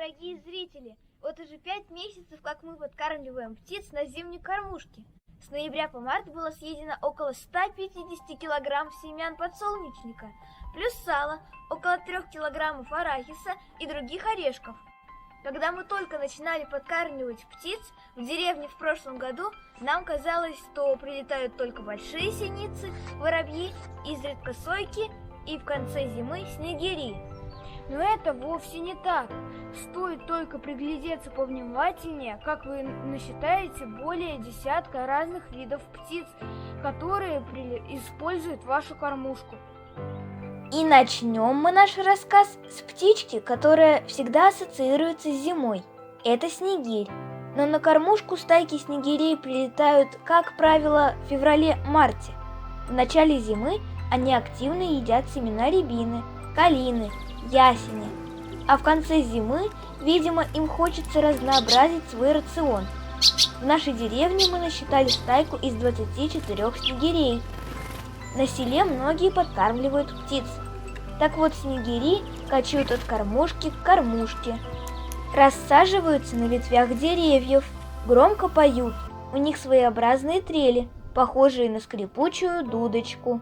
Дорогие зрители, вот уже 5 месяцев, как мы подкармливаем птиц на зимней кормушке. С ноября по март было съедено около 150 килограмм семян подсолнечника, плюс сало, около 3 килограммов арахиса и других орешков. Когда мы только начинали подкармливать птиц в деревне в прошлом году, нам казалось, что прилетают только большие синицы, воробьи, изредка сойки и в конце зимы снегири. Но это вовсе не так. Стоит только приглядеться повнимательнее, как вы насчитаете более десятка разных видов птиц, которые используют вашу кормушку. И начнем мы наш рассказ с птички, которая всегда ассоциируется с зимой. Это снегирь. Но на кормушку стайки снегирей прилетают, как правило, в феврале-марте. В начале зимы они активно едят семена рябины, калины, ясени. А в конце зимы, видимо, им хочется разнообразить свой рацион. В нашей деревне мы насчитали стайку из 24 снегирей. На селе многие подкармливают птиц. Так вот, снегири кочуют от кормушки к кормушке. Рассаживаются на ветвях деревьев, громко поют. У них своеобразные трели, похожие на скрипучую дудочку.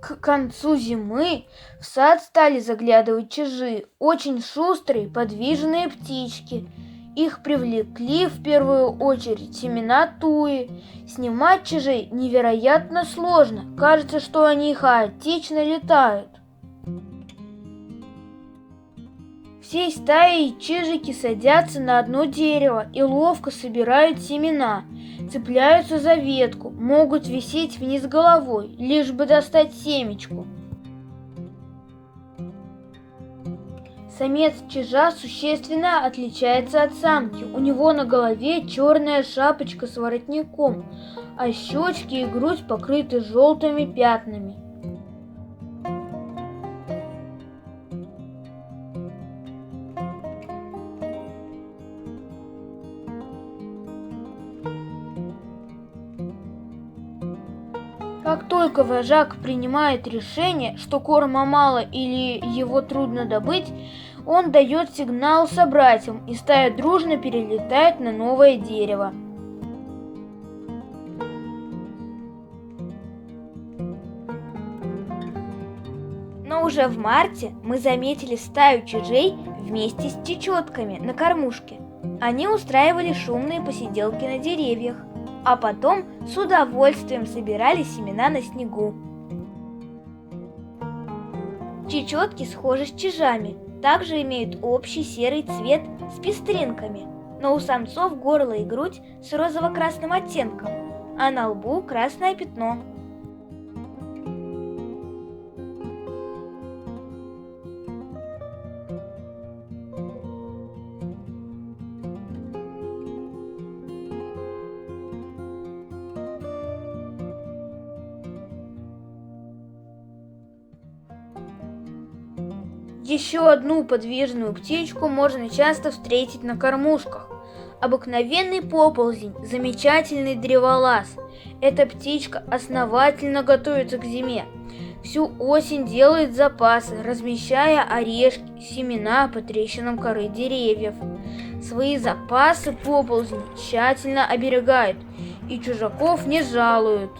К концу зимы в сад стали заглядывать чижи, очень шустрые, подвижные птички. Их привлекли в первую очередь семена туи. Снимать чижей невероятно сложно, кажется, что они хаотично летают. Всей стаей чижики садятся на одно дерево и ловко собирают семена, цепляются за ветку, могут висеть вниз головой, лишь бы достать семечку. Самец чижа существенно отличается от самки. У него на голове черная шапочка с воротником, а щечки и грудь покрыты желтыми пятнами. Как только вожак принимает решение, что корма мало или его трудно добыть, он дает сигнал собратьям, и стая дружно перелетает на новое дерево. Но уже в марте мы заметили стаю чижей вместе с чечетками на кормушке. Они устраивали шумные посиделки на деревьях, а потом с удовольствием собирали семена на снегу. Чечетки схожи с чижами, также имеют общий серый цвет с пестринками, но у самцов горло и грудь с розово-красным оттенком, а на лбу красное пятно. Еще одну подвижную птичку можно часто встретить на кормушках. Обыкновенный поползень, замечательный древолаз. Эта птичка основательно готовится к зиме. Всю осень делает запасы, размещая орешки, семена по трещинам коры деревьев. Свои запасы поползень тщательно оберегает и чужаков не жалуют.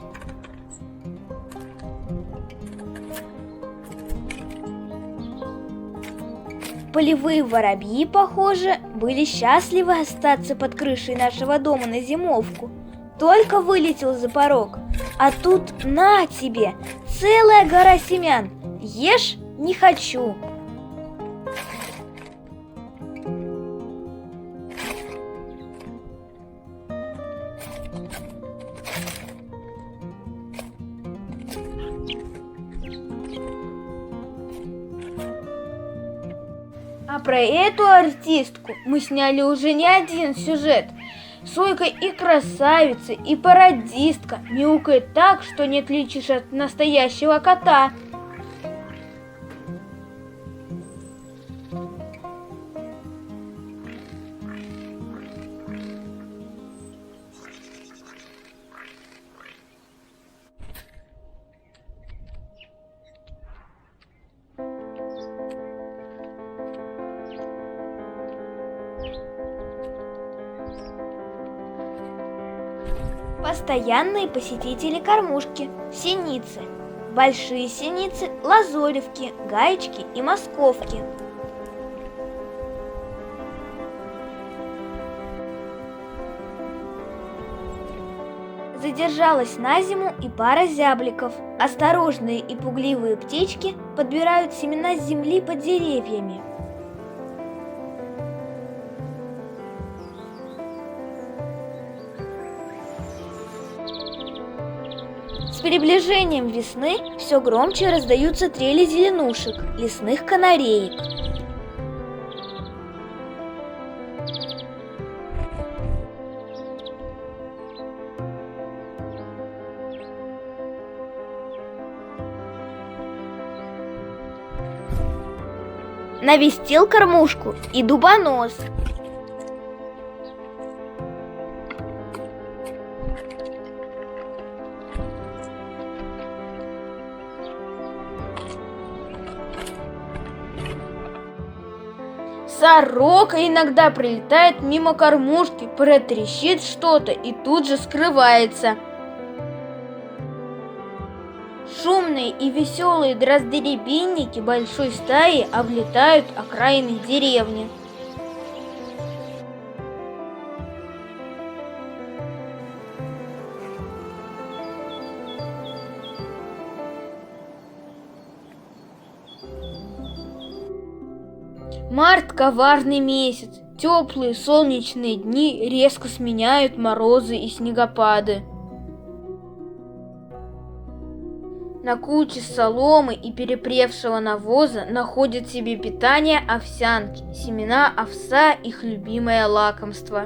Полевые воробьи, похоже, были счастливы остаться под крышей нашего дома на зимовку. Только вылетел за порог, а тут на тебе, целая гора семян. Ешь не хочу. А про эту артистку мы сняли уже не один сюжет. Сойка и красавица, и пародистка, мяукает так, что не отличишь от настоящего кота. Постоянные посетители кормушки – синицы. Большие синицы – лазоревки, гаечки и московки. Задержалась на зиму и пара зябликов. Осторожные и пугливые птички подбирают семена с земли под деревьями. С приближением весны все громче раздаются трели зеленушек, лесных канареек. Навестил кормушку и дубонос. Сорока иногда прилетает мимо кормушки, протрещит что-то и тут же скрывается. Шумные и веселые дрозды-рябинники большой стаи облетают окраины деревни. Март – коварный месяц. Теплые солнечные дни резко сменяют морозы и снегопады. На куче соломы и перепревшего навоза находят себе питание овсянки, семена овса – их любимое лакомство.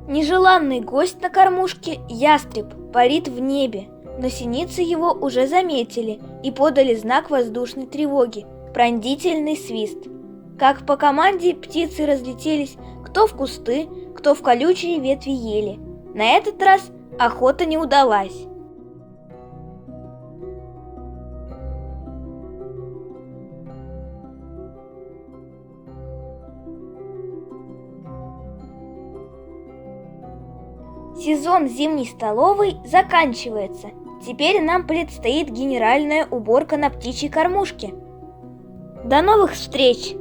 Нежеланный гость на кормушке, ястреб, парит в небе, но синицы его уже заметили и подали знак воздушной тревоги – пронзительный свист. Как по команде птицы разлетелись кто в кусты, кто в колючие ветви ели. На этот раз охота не удалась. Сезон зимней столовой заканчивается. Теперь нам предстоит генеральная уборка на птичьей кормушке. До новых встреч!